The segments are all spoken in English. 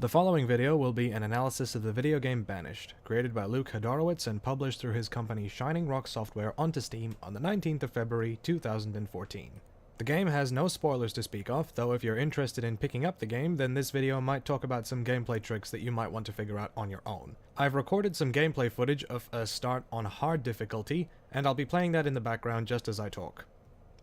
The following video will be an analysis of the video game Banished, created by Luke Hodorowitz and published through his company Shining Rock Software onto Steam on the 19th of February 2014. The game has no spoilers to speak of, though if you're interested in picking up the game, then this video might talk about some gameplay tricks that you might want to figure out on your own. I've recorded some gameplay footage of a start on hard difficulty, and I'll be playing that in the background just as I talk.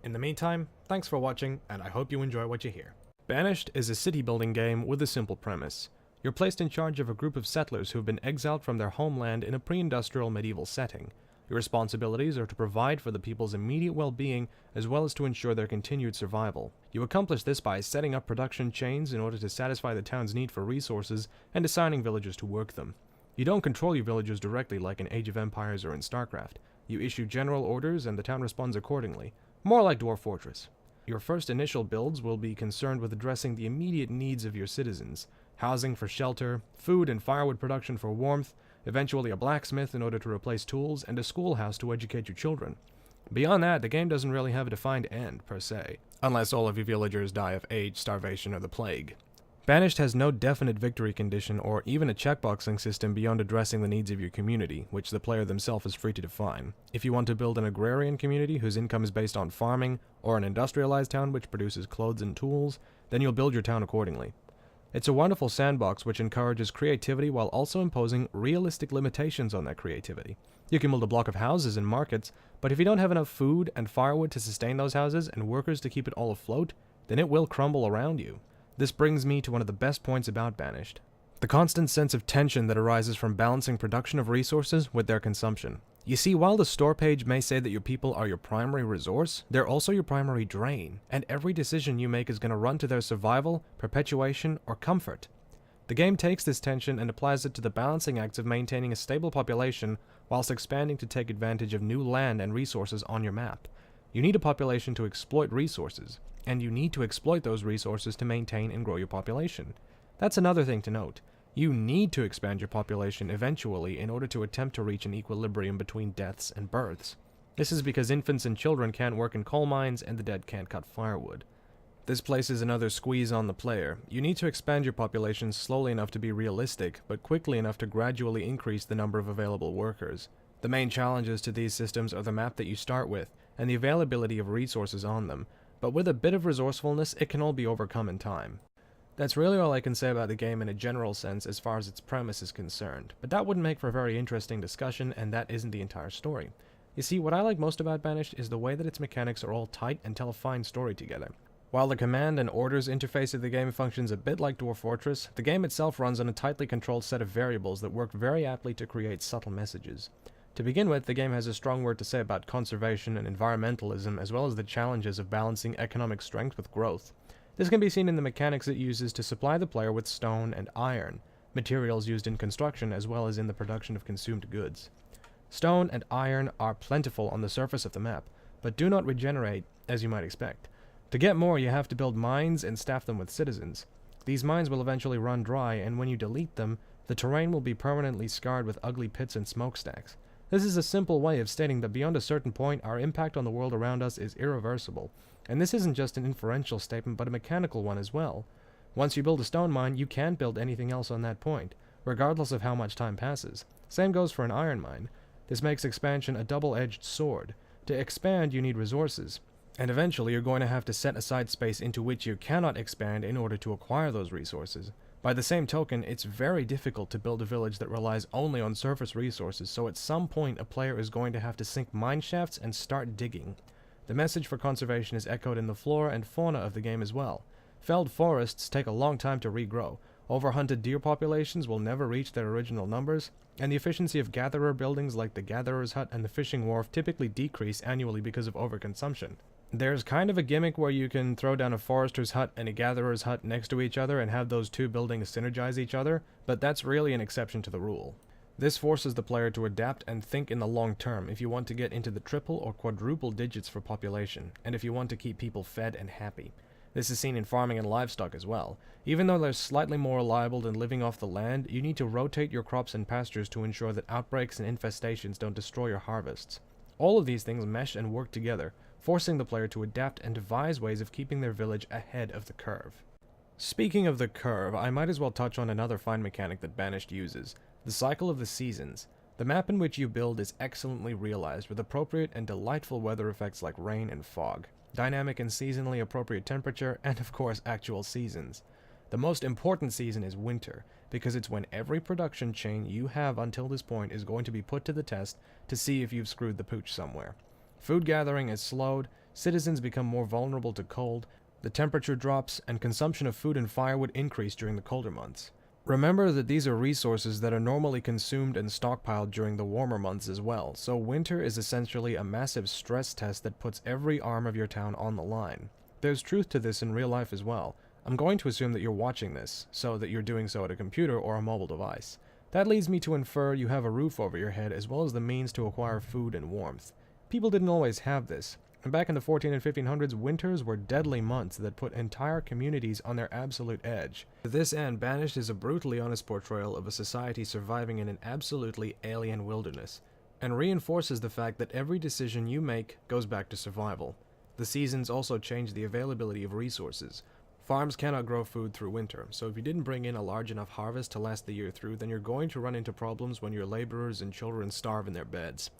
In the meantime, thanks for watching, and I hope you enjoy what you hear. Banished is a city-building game with a simple premise. You're placed in charge of a group of settlers who have been exiled from their homeland in a pre-industrial medieval setting. Your responsibilities are to provide for the people's immediate well-being, as well as to ensure their continued survival. You accomplish this by setting up production chains in order to satisfy the town's need for resources, and assigning villagers to work them. You don't control your villagers directly like in Age of Empires or in StarCraft. You issue general orders and the town responds accordingly. More like Dwarf Fortress. Your first initial builds will be concerned with addressing the immediate needs of your citizens. Housing for shelter, food and firewood production for warmth, eventually a blacksmith in order to replace tools, and a schoolhouse to educate your children. Beyond that, the game doesn't really have a defined end, per se, unless all of your villagers die of age, starvation, or the plague. Banished has no definite victory condition or even a checkboxing system beyond addressing the needs of your community, which the player themselves is free to define. If you want to build an agrarian community whose income is based on farming, or an industrialized town which produces clothes and tools, then you'll build your town accordingly. It's a wonderful sandbox which encourages creativity while also imposing realistic limitations on that creativity. You can build a block of houses and markets, but if you don't have enough food and firewood to sustain those houses and workers to keep it all afloat, then it will crumble around you. This brings me to one of the best points about Banished: the constant sense of tension that arises from balancing production of resources with their consumption. You see, while the store page may say that your people are your primary resource, they're also your primary drain, and every decision you make is going to run to their survival, perpetuation, or comfort. The game takes this tension and applies it to the balancing acts of maintaining a stable population whilst expanding to take advantage of new land and resources on your map. You need a population to exploit resources, and you need to exploit those resources to maintain and grow your population. That's another thing to note. You need to expand your population eventually in order to attempt to reach an equilibrium between deaths and births. This is because infants and children can't work in coal mines and the dead can't cut firewood. This places another squeeze on the player. You need to expand your population slowly enough to be realistic, but quickly enough to gradually increase the number of available workers. The main challenges to these systems are the map that you start with, and the availability of resources on them, but with a bit of resourcefulness, it can all be overcome in time. That's really all I can say about the game in a general sense as far as its premise is concerned, but that wouldn't make for a very interesting discussion, and that isn't the entire story. You see, what I like most about Banished is the way that its mechanics are all tight and tell a fine story together. While the command and orders interface of the game functions a bit like Dwarf Fortress, the game itself runs on a tightly controlled set of variables that work very aptly to create subtle messages. To begin with, the game has a strong word to say about conservation and environmentalism, as well as the challenges of balancing economic strength with growth. This can be seen in the mechanics it uses to supply the player with stone and iron, materials used in construction as well as in the production of consumed goods. Stone and iron are plentiful on the surface of the map, but do not regenerate as you might expect. To get more, you have to build mines and staff them with citizens. These mines will eventually run dry, and when you delete them, the terrain will be permanently scarred with ugly pits and smokestacks. This is a simple way of stating that beyond a certain point, our impact on the world around us is irreversible. And this isn't just an inferential statement, but a mechanical one as well. Once you build a stone mine, you can't build anything else on that point, regardless of how much time passes. Same goes for an iron mine. This makes expansion a double-edged sword. To expand, you need resources, and eventually you're going to have to set aside space into which you cannot expand in order to acquire those resources. By the same token, it's very difficult to build a village that relies only on surface resources, so at some point a player is going to have to sink mine shafts and start digging. The message for conservation is echoed in the flora and fauna of the game as well. Felled forests take a long time to regrow, overhunted deer populations will never reach their original numbers, and the efficiency of gatherer buildings like the gatherer's hut and the fishing wharf typically decrease annually because of overconsumption. There's kind of a gimmick where you can throw down a forester's hut and a gatherer's hut next to each other and have those two buildings synergize each other, but that's really an exception to the rule. This forces the player to adapt and think in the long term if you want to get into the triple or quadruple digits for population, and if you want to keep people fed and happy. This is seen in farming and livestock as well. Even though they're slightly more reliable than living off the land, you need to rotate your crops and pastures to ensure that outbreaks and infestations don't destroy your harvests. All of these things mesh and work together, forcing the player to adapt and devise ways of keeping their village ahead of the curve. Speaking of the curve, I might as well touch on another fine mechanic that Banished uses, the cycle of the seasons. The map in which you build is excellently realized with appropriate and delightful weather effects like rain and fog, dynamic and seasonally appropriate temperature, and of course actual seasons. The most important season is winter, because it's when every production chain you have until this point is going to be put to the test to see if you've screwed the pooch somewhere. Food gathering is slowed, citizens become more vulnerable to cold, the temperature drops, and consumption of food and firewood increase during the colder months. Remember that these are resources that are normally consumed and stockpiled during the warmer months as well, so winter is essentially a massive stress test that puts every arm of your town on the line. There's truth to this in real life as well. I'm going to assume that you're watching this, so that you're doing so at a computer or a mobile device. That leads me to infer you have a roof over your head as well as the means to acquire food and warmth. People didn't always have this. And back in the 14 and 1500s, winters were deadly months that put entire communities on their absolute edge. To this end, Banished is a brutally honest portrayal of a society surviving in an absolutely alien wilderness, and reinforces the fact that every decision you make goes back to survival. The seasons also change the availability of resources. Farms cannot grow food through winter, so if you didn't bring in a large enough harvest to last the year through, then you're going to run into problems when your laborers and children starve in their beds.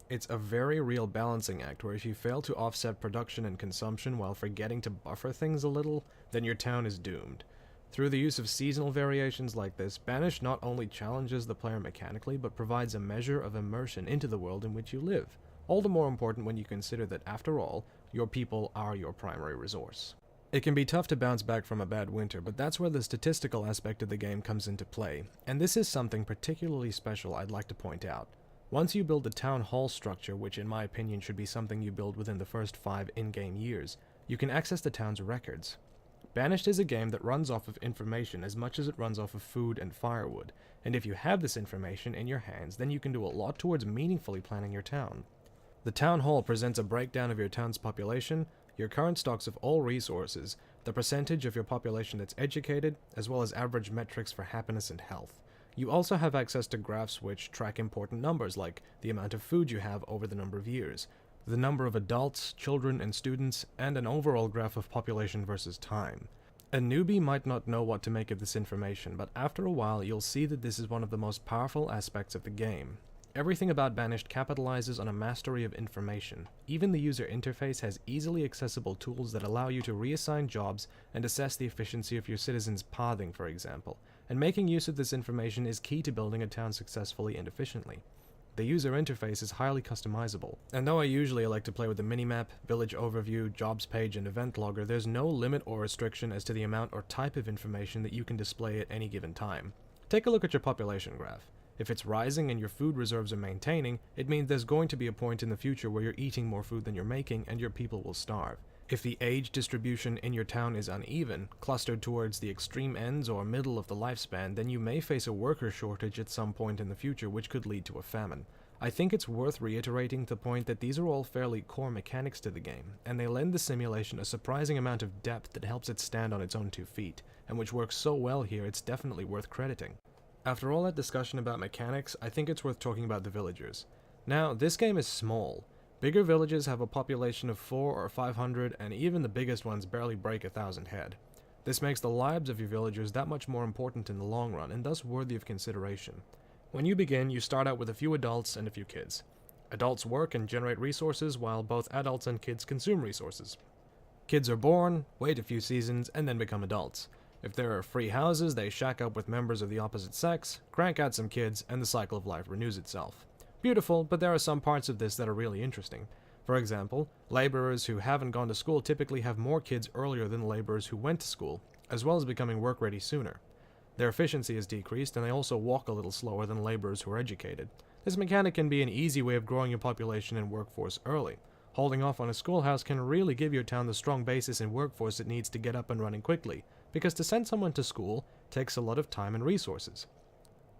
It's a very real balancing act where if you fail to offset production and consumption while forgetting to buffer things a little, then your town is doomed. Through the use of seasonal variations like this, Banished not only challenges the player mechanically, but provides a measure of immersion into the world in which you live. All the more important when you consider that, after all, your people are your primary resource. It can be tough to bounce back from a bad winter, but that's where the statistical aspect of the game comes into play, and this is something particularly special I'd like to point out. Once you build the town hall structure, which in my opinion should be something you build within the first 5 in-game years, you can access the town's records. Banished is a game that runs off of information as much as it runs off of food and firewood, and if you have this information in your hands, then you can do a lot towards meaningfully planning your town. The town hall presents a breakdown of your town's population, your current stocks of all resources, the percentage of your population that's educated, as well as average metrics for happiness and health. You also have access to graphs which track important numbers like the amount of food you have over the number of years, the number of adults, children, and students, and an overall graph of population versus time. A newbie might not know what to make of this information, but after a while you'll see that this is one of the most powerful aspects of the game. Everything about Banished capitalizes on a mastery of information. Even the user interface has easily accessible tools that allow you to reassign jobs and assess the efficiency of your citizens' pathing, for example, and making use of this information is key to building a town successfully and efficiently. The user interface is highly customizable, and though I usually like to play with the minimap, village overview, jobs page, and event logger, there's no limit or restriction as to the amount or type of information that you can display at any given time. Take a look at your population graph. If it's rising and your food reserves are maintaining, it means there's going to be a point in the future where you're eating more food than you're making and your people will starve. If the age distribution in your town is uneven, clustered towards the extreme ends or middle of the lifespan, then you may face a worker shortage at some point in the future which could lead to a famine. I think it's worth reiterating the point that these are all fairly core mechanics to the game, and they lend the simulation a surprising amount of depth that helps it stand on its own 2 feet, and which works so well here it's definitely worth crediting. After all that discussion about mechanics, I think it's worth talking about the villagers. Now, this game is small. Bigger villages have a population of 400 or 500, and even the biggest ones barely break 1,000 head. This makes the lives of your villagers that much more important in the long run, and thus worthy of consideration. When you begin, you start out with a few adults and a few kids. Adults work and generate resources, while both adults and kids consume resources. Kids are born, wait a few seasons, and then become adults. If there are free houses, they shack up with members of the opposite sex, crank out some kids, and the cycle of life renews itself. Beautiful, but there are some parts of this that are really interesting. For example, laborers who haven't gone to school typically have more kids earlier than laborers who went to school, as well as becoming work-ready sooner. Their efficiency is decreased, and they also walk a little slower than laborers who are educated. This mechanic can be an easy way of growing your population and workforce early. Holding off on a schoolhouse can really give your town the strong basis and workforce it needs to get up and running quickly, because to send someone to school takes a lot of time and resources.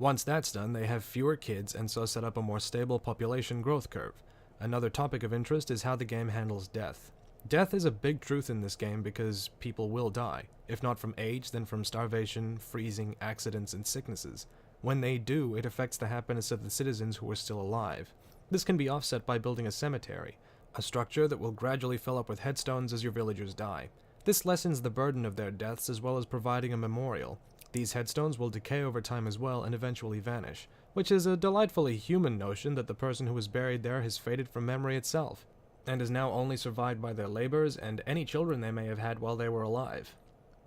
Once that's done, they have fewer kids and so set up a more stable population growth curve. Another topic of interest is how the game handles death. Death is a big truth in this game because people will die, if not from age, then from starvation, freezing, accidents, and sicknesses. When they do, it affects the happiness of the citizens who are still alive. This can be offset by building a cemetery, a structure that will gradually fill up with headstones as your villagers die. This lessens the burden of their deaths as well as providing a memorial. These headstones will decay over time as well and eventually vanish, which is a delightfully human notion that the person who was buried there has faded from memory itself, and is now only survived by their labors and any children they may have had while they were alive.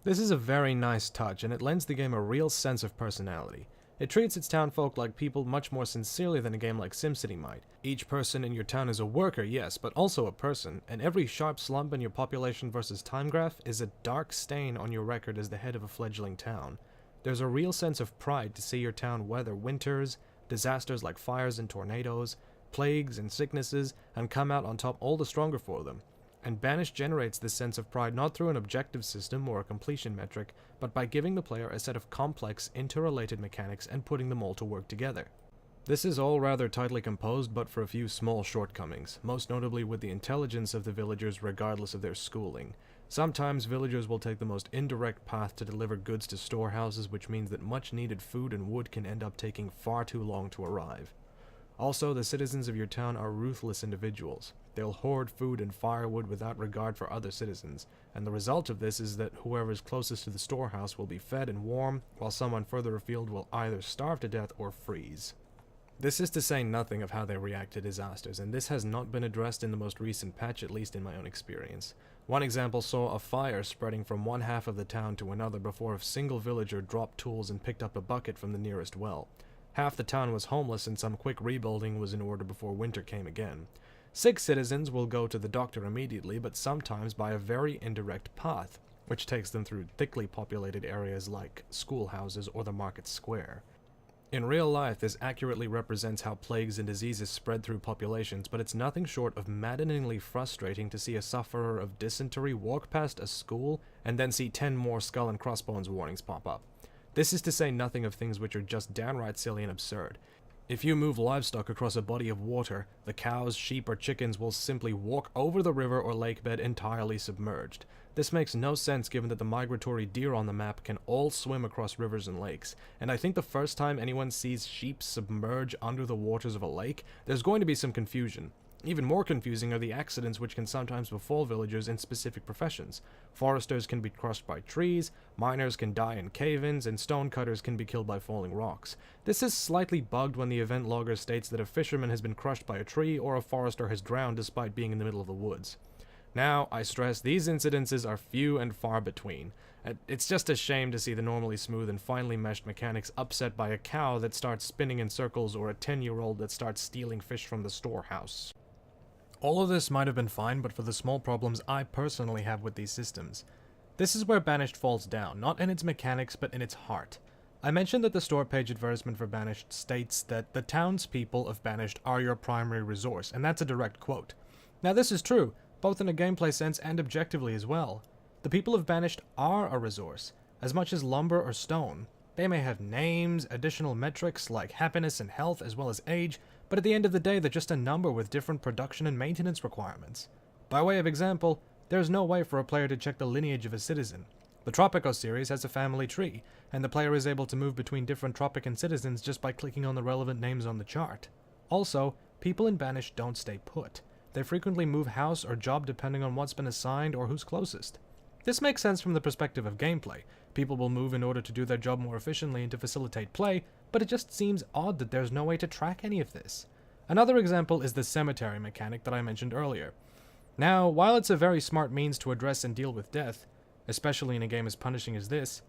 This is a very nice touch, and it lends the game a real sense of personality. It treats its townfolk like people much more sincerely than a game like SimCity might. Each person in your town is a worker, yes, but also a person, and every sharp slump in your population versus time graph is a dark stain on your record as the head of a fledgling town. There's a real sense of pride to see your town weather winters, disasters like fires and tornadoes, plagues and sicknesses, and come out on top all the stronger for them. And Banished generates this sense of pride not through an objective system or a completion metric, but by giving the player a set of complex, interrelated mechanics and putting them all to work together. This is all rather tightly composed, but for a few small shortcomings, most notably with the intelligence of the villagers regardless of their schooling. Sometimes villagers will take the most indirect path to deliver goods to storehouses, which means that much needed food and wood can end up taking far too long to arrive. Also, the citizens of your town are ruthless individuals. They'll hoard food and firewood without regard for other citizens, and the result of this is that whoever is closest to the storehouse will be fed and warm, while someone further afield will either starve to death or freeze. This is to say nothing of how they react to disasters, and this has not been addressed in the most recent patch, at least in my own experience. One example saw a fire spreading from one half of the town to another before a single villager dropped tools and picked up a bucket from the nearest well. Half the town was homeless and some quick rebuilding was in order before winter came again. Sick citizens will go to the doctor immediately, but sometimes by a very indirect path, which takes them through thickly populated areas like schoolhouses or the market square. In real life, this accurately represents how plagues and diseases spread through populations, but it's nothing short of maddeningly frustrating to see a sufferer of dysentery walk past a school and then see 10 more skull and crossbones warnings pop up. This is to say nothing of things which are just downright silly and absurd. If you move livestock across a body of water, the cows, sheep, or chickens will simply walk over the river or lake bed entirely submerged. This makes no sense given that the migratory deer on the map can all swim across rivers and lakes, and I think the first time anyone sees sheep submerge under the waters of a lake, there's going to be some confusion. Even more confusing are the accidents which can sometimes befall villagers in specific professions. Foresters can be crushed by trees, miners can die in cave-ins, and stonecutters can be killed by falling rocks. This is slightly bugged when the event logger states that a fisherman has been crushed by a tree or a forester has drowned despite being in the middle of the woods. Now, I stress, these incidences are few and far between. It's just a shame to see the normally smooth and finely meshed mechanics upset by a cow that starts spinning in circles or a 10-year-old that starts stealing fish from the storehouse. All of this might have been fine, but for the small problems I personally have with these systems. This is where Banished falls down, not in its mechanics, but in its heart. I mentioned that the store page advertisement for Banished states that the townspeople of Banished are your primary resource, and that's a direct quote. Now this is true, both in a gameplay sense and objectively as well. The people of Banished are a resource, as much as lumber or stone. They may have names, additional metrics like happiness and health as well as age, but at the end of the day they're just a number with different production and maintenance requirements. By way of example, there's no way for a player to check the lineage of a citizen. The Tropico series has a family tree, and the player is able to move between different Tropican citizens just by clicking on the relevant names on the chart. Also, people in Banished don't stay put. They frequently move house or job depending on what's been assigned or who's closest. This makes sense from the perspective of gameplay. People will move in order to do their job more efficiently and to facilitate play, but it just seems odd that there's no way to track any of this. Another example is the cemetery mechanic that I mentioned earlier. Now, while it's a very smart means to address and deal with death, especially in a game as punishing as this,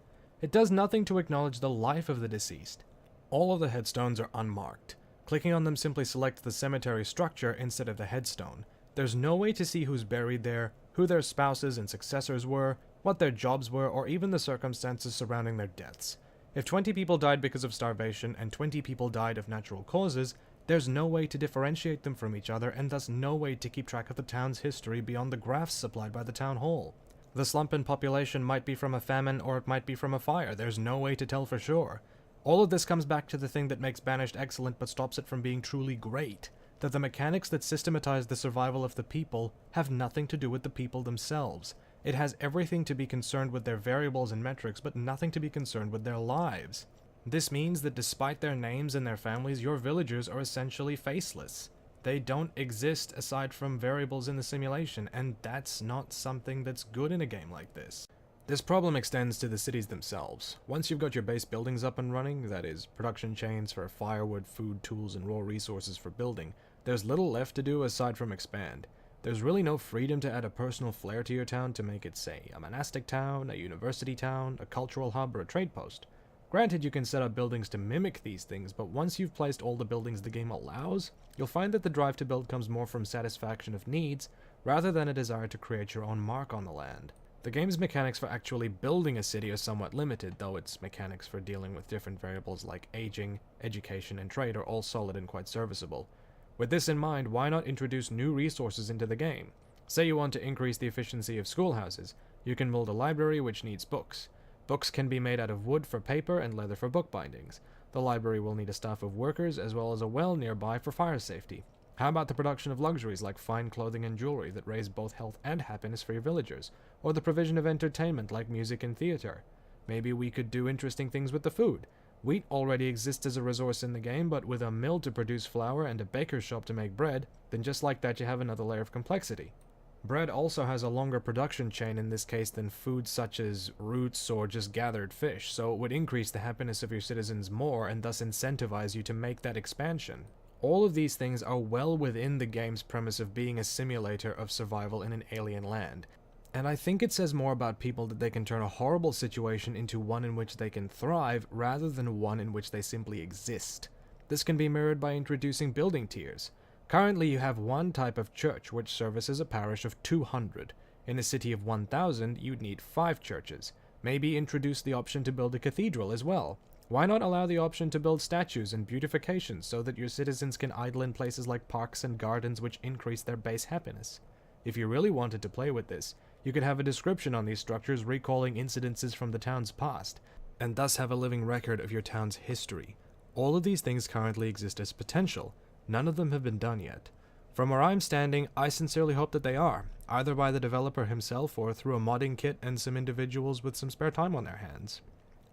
it does nothing to acknowledge the life of the deceased. All of the headstones are unmarked. Clicking on them simply selects the cemetery structure instead of the headstone. There's no way to see who's buried there, who their spouses and successors were, what their jobs were, or even the circumstances surrounding their deaths. If 20 people died because of starvation and 20 people died of natural causes, there's no way to differentiate them from each other and thus no way to keep track of the town's history beyond the graphs supplied by the town hall. The slump in population might be from a famine or it might be from a fire, there's no way to tell for sure. All of this comes back to the thing that makes Banished excellent but stops it from being truly great, that the mechanics that systematize the survival of the people have nothing to do with the people themselves. It has everything to be concerned with their variables and metrics, but nothing to be concerned with their lives. This means that despite their names and their families, your villagers are essentially faceless. They don't exist aside from variables in the simulation, and that's not something that's good in a game like this. This problem extends to the cities themselves. Once you've got your base buildings up and running, that is, production chains for firewood, food, tools, and raw resources for building, there's little left to do aside from expand. There's really no freedom to add a personal flair to your town to make it, say, a monastic town, a university town, a cultural hub, or a trade post. Granted, you can set up buildings to mimic these things, but once you've placed all the buildings the game allows, you'll find that the drive to build comes more from satisfaction of needs, rather than a desire to create your own mark on the land. The game's mechanics for actually building a city are somewhat limited, though its mechanics for dealing with different variables like aging, education, and trade are all solid and quite serviceable. With this in mind, why not introduce new resources into the game? Say you want to increase the efficiency of schoolhouses, you can build a library which needs books. Books can be made out of wood for paper and leather for bookbindings. The library will need a staff of workers as well as a well nearby for fire safety. How about the production of luxuries like fine clothing and jewelry that raise both health and happiness for your villagers? Or the provision of entertainment like music and theater? Maybe we could do interesting things with the food. Wheat already exists as a resource in the game, but with a mill to produce flour and a baker's shop to make bread, then just like that you have another layer of complexity. Bread also has a longer production chain in this case than foods such as roots or just gathered fish, so it would increase the happiness of your citizens more and thus incentivize you to make that expansion. All of these things are well within the game's premise of being a simulator of survival in an alien land. And I think it says more about people that they can turn a horrible situation into one in which they can thrive, rather than one in which they simply exist. This can be mirrored by introducing building tiers. Currently you have one type of church which services a parish of 200. In a city of 1,000, you'd need 5 churches. Maybe introduce the option to build a cathedral as well. Why not allow the option to build statues and beautifications so that your citizens can idle in places like parks and gardens which increase their base happiness? If you really wanted to play with this, you could have a description on these structures recalling incidences from the town's past, and thus have a living record of your town's history. All of these things currently exist as potential. None of them have been done yet. From where I'm standing, I sincerely hope that they are, either by the developer himself or through a modding kit and some individuals with some spare time on their hands.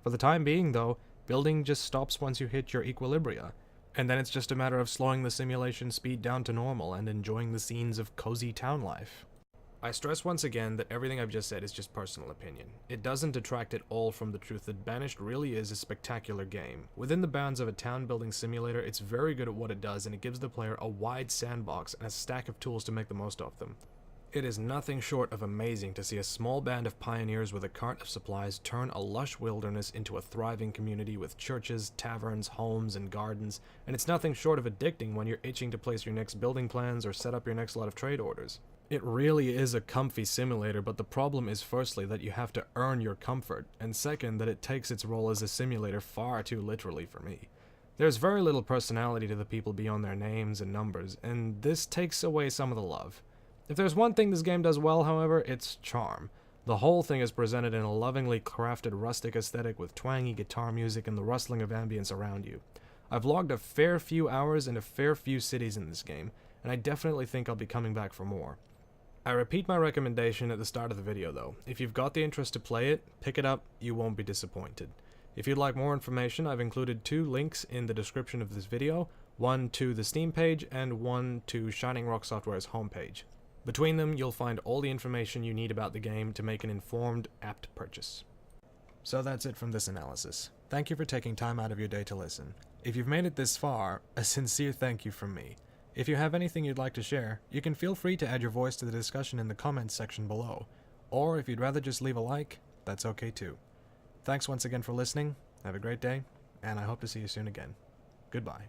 For the time being, though, building just stops once you hit your equilibria, and then it's just a matter of slowing the simulation speed down to normal and enjoying the scenes of cozy town life. I stress once again that everything I've just said is just personal opinion. It doesn't detract at all from the truth that Banished really is a spectacular game. Within the bounds of a town building simulator, it's very good at what it does, and it gives the player a wide sandbox and a stack of tools to make the most of them. It is nothing short of amazing to see a small band of pioneers with a cart of supplies turn a lush wilderness into a thriving community with churches, taverns, homes, and gardens, and it's nothing short of addicting when you're itching to place your next building plans or set up your next lot of trade orders. It really is a comfy simulator, but the problem is firstly that you have to earn your comfort, and second that it takes its role as a simulator far too literally for me. There's very little personality to the people beyond their names and numbers, and this takes away some of the love. If there's one thing this game does well, however, it's charm. The whole thing is presented in a lovingly crafted rustic aesthetic with twangy guitar music and the rustling of ambience around you. I've logged a fair few hours in a fair few cities in this game, and I definitely think I'll be coming back for more. I repeat my recommendation at the start of the video though. If you've got the interest to play it, pick it up, you won't be disappointed. If you'd like more information, I've included 2 links in the description of this video, one to the Steam page and one to Shining Rock Software's homepage. Between them, you'll find all the information you need about the game to make an informed, apt purchase. So that's it from this analysis. Thank you for taking time out of your day to listen. If you've made it this far, a sincere thank you from me. If you have anything you'd like to share, you can feel free to add your voice to the discussion in the comments section below. Or if you'd rather just leave a like, that's okay too. Thanks once again for listening, have a great day, and I hope to see you soon again. Goodbye.